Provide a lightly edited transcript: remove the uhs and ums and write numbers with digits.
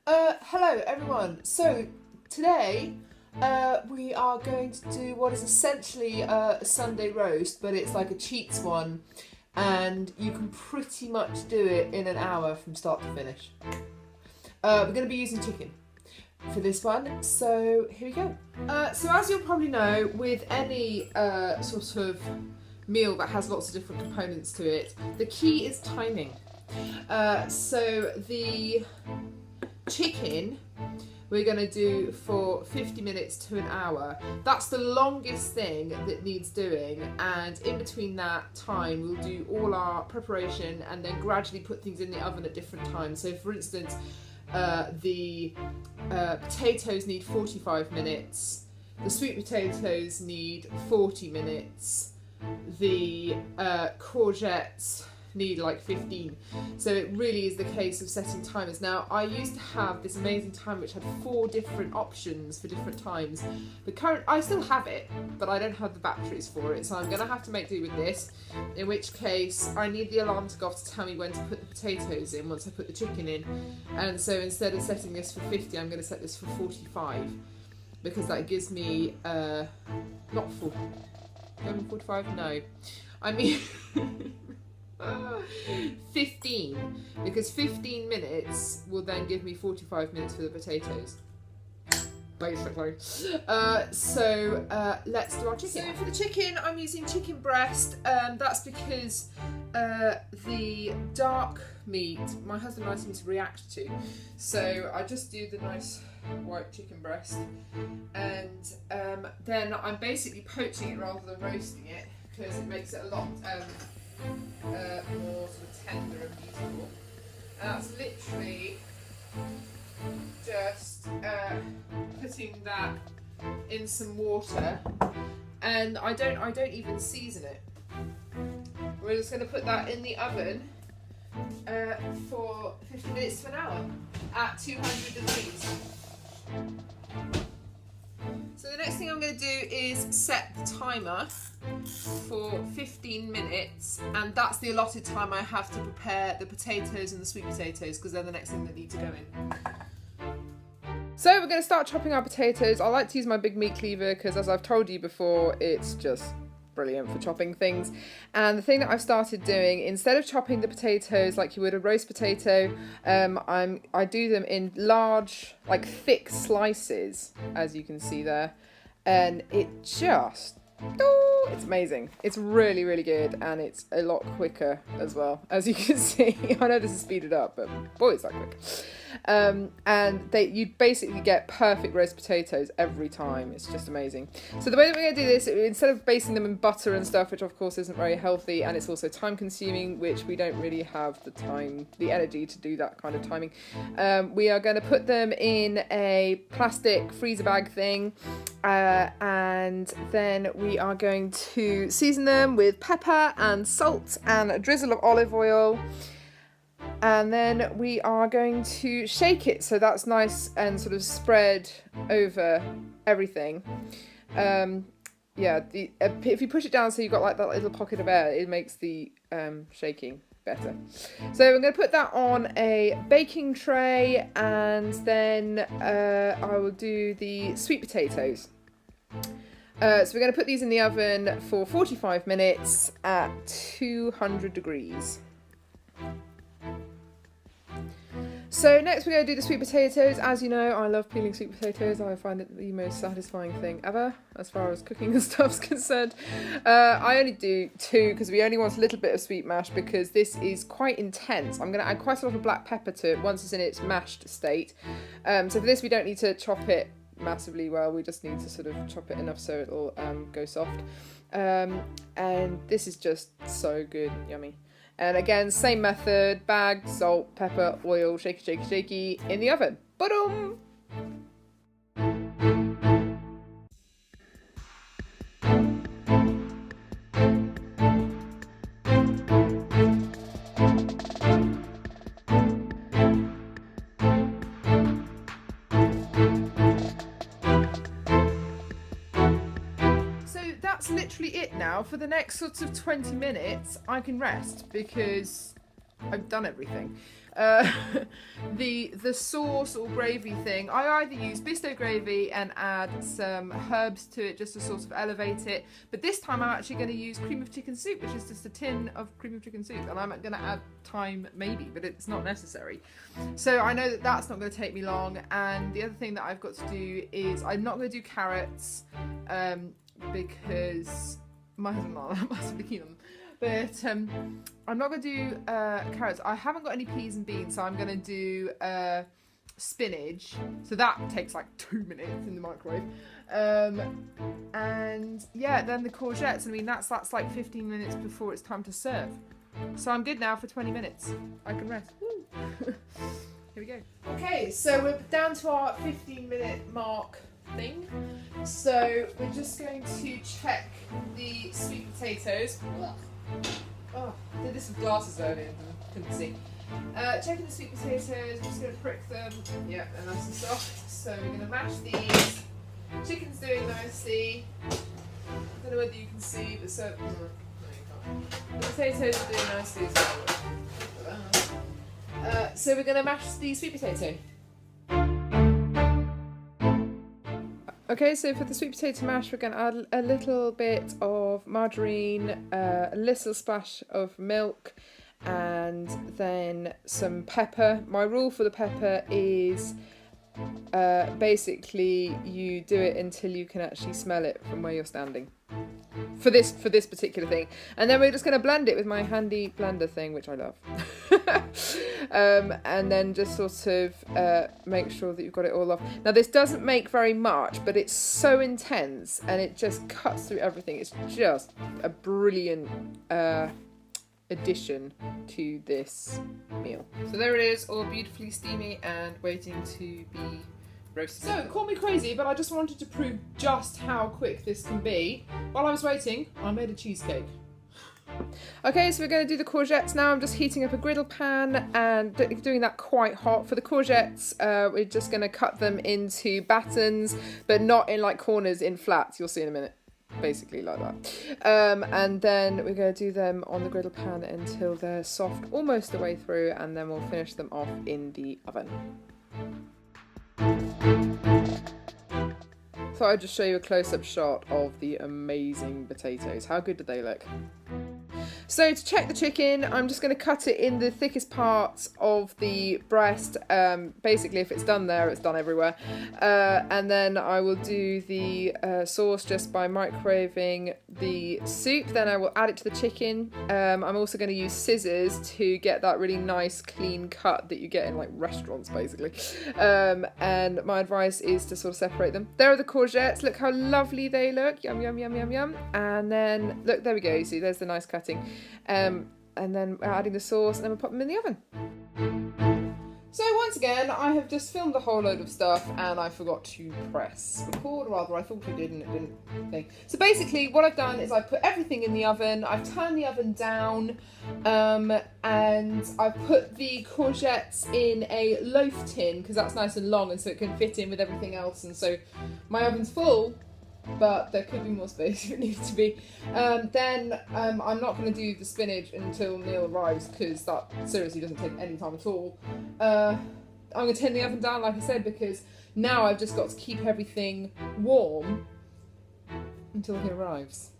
Hello everyone. So today we are going to do what is essentially a Sunday roast, but it's like a cheats one, and you can pretty much do it in an hour from start to finish. We're going to be using chicken for this one, so here we go. So as you'll probably know, with any sort of meal that has lots of different components to it, the key is timing. So the chicken we're going to do for 50 minutes to an hour. That's the longest thing that needs doing, and in between that time we'll do all our preparation and then gradually put things in the oven at different times. So for instance, the potatoes need 45 minutes, the sweet potatoes need 40 minutes, the courgettes need like 15. So it really is the case of setting timers. Now, I used to have this amazing timer which had 4 different options for different times. I still have it, but I don't have the batteries for it, so I'm going to have to make do with this, in which case I need the alarm to go off to tell me when to put the potatoes in once I put the chicken in. And so instead of setting this for 50, I'm going to set this for 45, because that gives me not 40, 45, no, I mean 15, because 15 minutes will then give me 45 minutes for the potatoes, basically. So let's do our chicken. So for the chicken, I'm using chicken breast. That's because the dark meat my husband likes me to react to. So I just do the nice white chicken breast, and then I'm basically poaching it rather than roasting it, because it makes it a lot more sort of tender and beautiful. And that's literally just putting that in some water, and I don't even season it. We're just going to put that in the oven for 50 minutes to an hour at 200 degrees. So the next thing I'm going to do is set the timer for 15 minutes, and that's the allotted time I have to prepare the potatoes and the sweet potatoes, because they're the next thing that need to go in. So we're going to start chopping our potatoes. I like to use my big meat cleaver because, as I've told you before, it's just brilliant for chopping things. And the thing that I've started doing, instead of chopping the potatoes like you would a roast potato, I do them in large, like thick slices, as you can see there, and it just, it's amazing. It's really, really good, and it's a lot quicker as well, as you can see. I know this is speeded up, but boy, it's that quick. And you basically get perfect roast potatoes every time. It's just amazing. So the way that we're going to do this, instead of basting them in butter and stuff, which of course isn't very healthy, and it's also time consuming, which we don't really have the energy to do that kind of timing, we are going to put them in a plastic freezer bag thing, and then we are going to season them with pepper and salt and a drizzle of olive oil. And then we are going to shake it so that's nice and sort of spread over everything. If you push it down so you've got like that little pocket of air, it makes the shaking better. So I'm going to put that on a baking tray, and then I will do the sweet potatoes. So we're going to put these in the oven for 45 minutes at 200 degrees. So next we're going to do the sweet potatoes. As you know, I love peeling sweet potatoes. I find it the most satisfying thing ever as far as cooking and stuff's concerned. I only do 2 because we only want a little bit of sweet mash, because this is quite intense. I'm going to add quite a lot of black pepper to it once it's in its mashed state. So for this we don't need to chop it massively well, we just need to sort of chop it enough so it'll go soft. And this is just so good, yummy. And again, same method, bag, salt, pepper, oil, shaky, shaky, shaky, in the oven. Ba-dum! That's literally it now. For the next sort of 20 minutes, I can rest because I've done everything. uh, the sauce or gravy thing, I either use Bisto gravy and add some herbs to it just to sort of elevate it, but this time I'm actually going to use cream of chicken soup, which is just a tin of cream of chicken soup, and I'm going to add thyme maybe, but it's not necessary. So I know that that's not going to take me long, and the other thing that I've got to do is I'm not going to do carrots because my husband's not massively keen on them. But I'm not going to do carrots. I haven't got any peas and beans, so I'm going to do spinach. So that takes like 2 minutes in the microwave. And yeah, then the courgettes. I mean, that's like 15 minutes before it's time to serve. So I'm good now for 20 minutes. I can rest. Woo. Here we go. Okay, so we're down to our 15-minute mark thing. So we're just going to check the sweet potatoes. Oh, I did this with glasses earlier and couldn't see. Checking the sweet potatoes, I'm just going to prick them. Yep, they're nice and soft. So we're going to mash these. Chicken's doing nicely. I don't know whether you can see, but so... No, you can't. The potatoes are doing nicely as well. So we're going to mash the sweet potato. Okay, so for the sweet potato mash, we're going to add a little bit of margarine, a little splash of milk, and then some pepper. My rule for the pepper is basically you do it until you can actually smell it from where you're standing. For this particular thing, and then we're just going to blend it with my handy blender thing, which I love. And then just sort of make sure that you've got it all off. Now this doesn't make very much, but it's so intense and it just cuts through everything. It's just a brilliant addition to this meal. So there it is, all beautifully steamy and waiting to be roasted. So, call me crazy, but I just wanted to prove just how quick this can be. While I was waiting, I made a cheesecake. Okay, so we're going to do the courgettes now. I'm just heating up a griddle pan and doing that quite hot. For the courgettes, we're just going to cut them into battens, but not in like corners, in flats. You'll see in a minute. Basically like that. And then we're going to do them on the griddle pan until they're soft almost the way through, and then we'll finish them off in the oven. So I'll just show you a close-up shot of the amazing potatoes. How good do they look? So to check the chicken, I'm just going to cut it in the thickest parts of the breast. Basically, if it's done there, it's done everywhere. And then I will do the sauce just by microwaving the soup. Then I will add it to the chicken. I'm also going to use scissors to get that really nice, clean cut that you get in like restaurants, basically. And my advice is to sort of separate them. There are the courgettes. Look how lovely they look. Yum, yum, yum, yum, yum. And then, look, there we go. You see, there's the nice cutting. And then we're adding the sauce, and then we'll pop them in the oven. So once again, I have just filmed a whole load of stuff and I forgot to press record, or rather I thought I did and it didn't thing. So basically what I've done is I've put everything in the oven, I've turned the oven down, and I've put the courgettes in a loaf tin because that's nice and long and so it can fit in with everything else, and so my oven's full, but there could be more space if it needs to be. Then I'm not going to do the spinach until Neil arrives because that seriously doesn't take any time at all. I'm going to turn the oven down, like I said, because now I've just got to keep everything warm until he arrives.